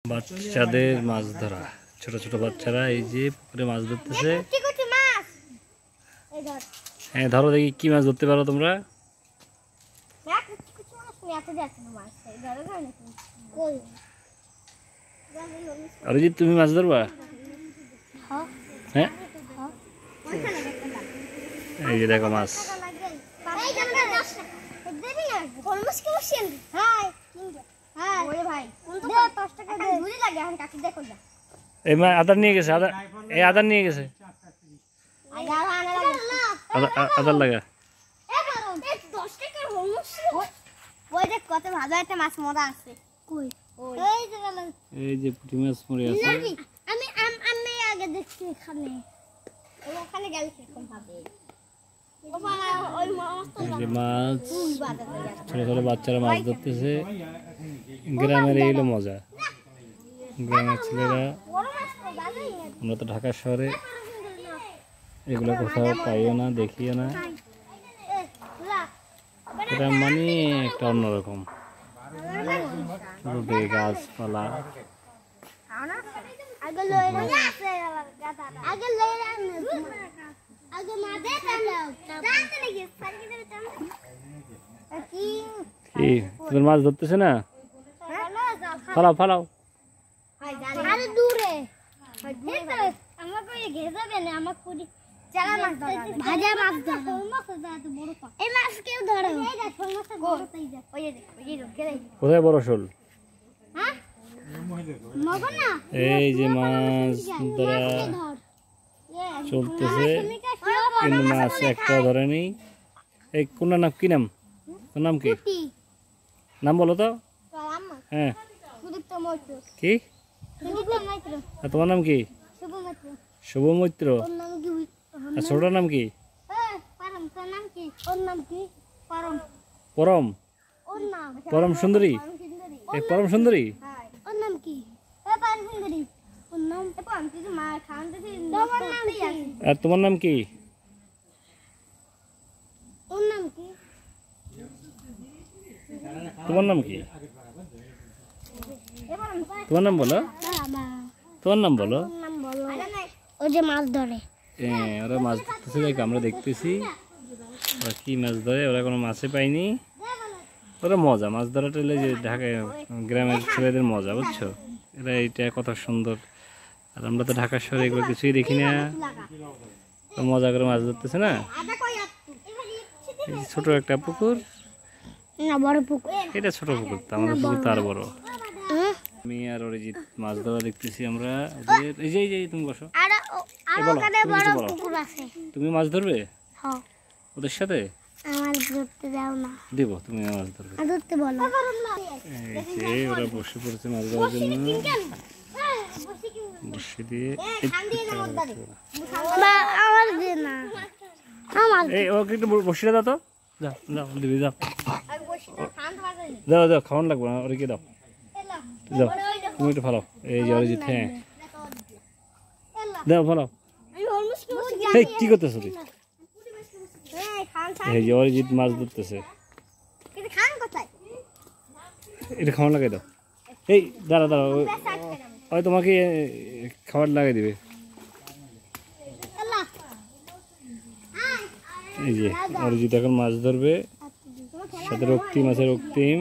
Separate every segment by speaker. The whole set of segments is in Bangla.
Speaker 1: বাচ্চাদের মাছ ধরা, ছোট ছোট বাচ্চারা এই যে পুকুরে মাছ ধরতেছে। হ্যাঁ ধরো দেখি কি মাছ ধরতে পারো তোমরা। অরিজিৎ তুমি মাছ ধরবা? হ্যাঁ এই যে দেখো মাছ। এই মা আদার নিয়ে গেছে, আদার এই আদার নিয়ে গেছে, আদার লাগা। এই যে পুঁটি মাছ মরে আছে।
Speaker 2: আমি আগে দেখছি এখানে, ওখানে গেলে সেরকম পাবে।
Speaker 1: এই যে মাছ, ছোট ছোট বাচ্চারা মাছ ধরতেছে। গ্রামের এই হলো মজা। গ্রামের ছেলেরা, আমরা তো ঢাকা শহরে এগুলো কোথাও পাইও না, দেখিও না। এটা মানে একটা অন্যরকম গাছপালা। তোদের মাছ ধরতেছে না? ফালাও ফালাও। কোথায় বড় শোল? এই যে মাছ ধরা চলতেছে, কিন্তু মাছ একটা ধরেনি। এই কোন নাম, কি নাম, তোর নাম কি? নাম বলো তো। হ্যাঁ কি? তোমার নাম কি? শুভ মৈত্র। আর ছোটটার নাম কি? পরম। পরম সুন্দরী। এই পরম সুন্দরী। আর তোমার নাম কি? তোমার নাম কি? তোমার নাম বলো, তোমার নাম বলো।
Speaker 2: ওই যে মাছ ধরে,
Speaker 1: হ্যাঁ ওরা মাছ ধরতেছে, দেখ আমরা দেখতেছি ওরা কি মাছ ধরে। ওরা কোনো মাছে পায়নি, ওরা মজা। মাছ ধরাটা হলে যে ঢাকায় গ্রামের ছেলেদের মজা, বুঝছো? এরা এইটা কত সুন্দর। আর আমরা তো ঢাকা শহরে এগুলো কিছুই দেখি না, মজা করে মাছ ধরতেছে না। ছোট একটা পুকুর,
Speaker 2: বড় পুকুর,
Speaker 1: এটা ছোট পুকুর, তো আমাদের পুকুর তো আরো বড়। আমি আর অরিজিৎ মাছ ধরা দেখতেছি আমরা। এই যে তুমি বসো, তুমি মাছ ধরবে ওদের সাথে? দেবো, তুমি মাছ ধরবে। এই যে ওরা বসে পড়েছে মাছ ধরার জন্য, বসে দিয়ে ওকে একটু বসিয়ে দাও তো। যাও যাও দিবি, যাও যাও যাও, খাওয়ান লাগবে না, ওকে দাও যাও, তুমি একটু ফালাও। এই যে অরিজিৎ, হ্যাঁ দাও ফালাও। এই কি করতেছো তুই? এই যে অরিজিৎ মাছ ধরতেছে, এটা খাওয়ান লাগাই দাও। এই দাঁড়া দাঁড়া, ওই তোমাকে খাবার লাগাই দিবে। এই যে অরিজিৎ এখন মাছ ধরবে, সাথে রক্তিম আছে, রক্তিম।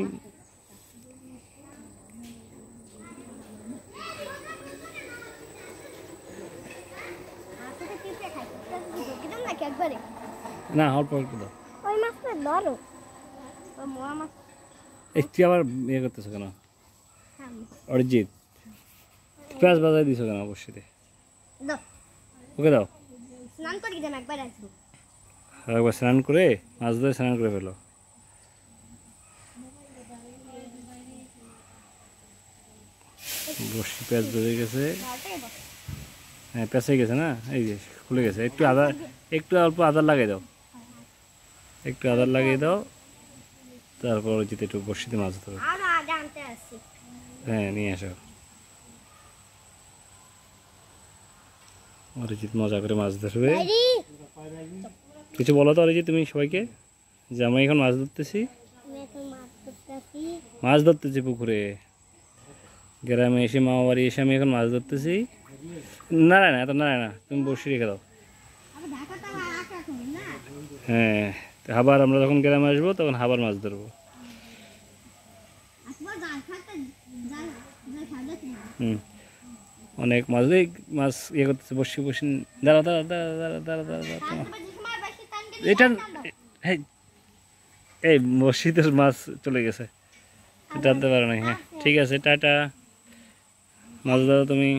Speaker 1: না অল্প অল্প দাও। একটু আবার ইয়ে করতেছো কেন অরিজিৎ? পেঁয়াজ বাজাই দিছো কেন? অবশ্যই ওকে দাও। একবার স্নান করে মাছ ধরে স্নান করে ফেলো। বসি পেঁয়াজ ধরে গেছে, হ্যাঁ পেঁচাই গেছে না, এই যে খুলে গেছে। একটু আদা, একটু অল্প আদার লাগিয়ে দাও, একটু আদার লাগিয়ে দাও। তারপর যেতে একটু বসিতে মাছ ধরো। হ্যাঁ নিয়ে আসো। অরিজিৎ মজা করে মাছ ধরবে। কিছু বলো তো অরিজিৎ তুমি সবাইকে, যে আমি এখন মাছ ধরতেছি, মাছ ধরতেছি পুকুরে। গ্রামে এসে মামা বাড়ি এসে আমি এখন মাছ ধরতেছি। নাড়ায় না, এত নাড়ায় না, তুমি বসে রেখে দাও।
Speaker 2: আবার ঢাকাটা আঁকা করি না।
Speaker 1: হ্যাঁ, তো আবার আমরা যখন গ্রামে আসবো তখন আবার মাছ ধরবো।
Speaker 2: আসবার জাল খাতে জাল জাল খাতে না।
Speaker 1: হুম, অনেক মাছ, এই মাছ ইয়ে করতেছে, বসে বসে। দাঁড়া দাঁড়া দাঁড়া দাঁড়া দাঁড়া দাঁড়া দাঁড়া।
Speaker 2: তারপরে যে সময় বেশি টান গেলে
Speaker 1: এটা এই বসিতে মাছ চলে গেছে, জানতে পারো না। হ্যাঁ ঠিক আছে, টাটা। মাছ ধরো তুমি।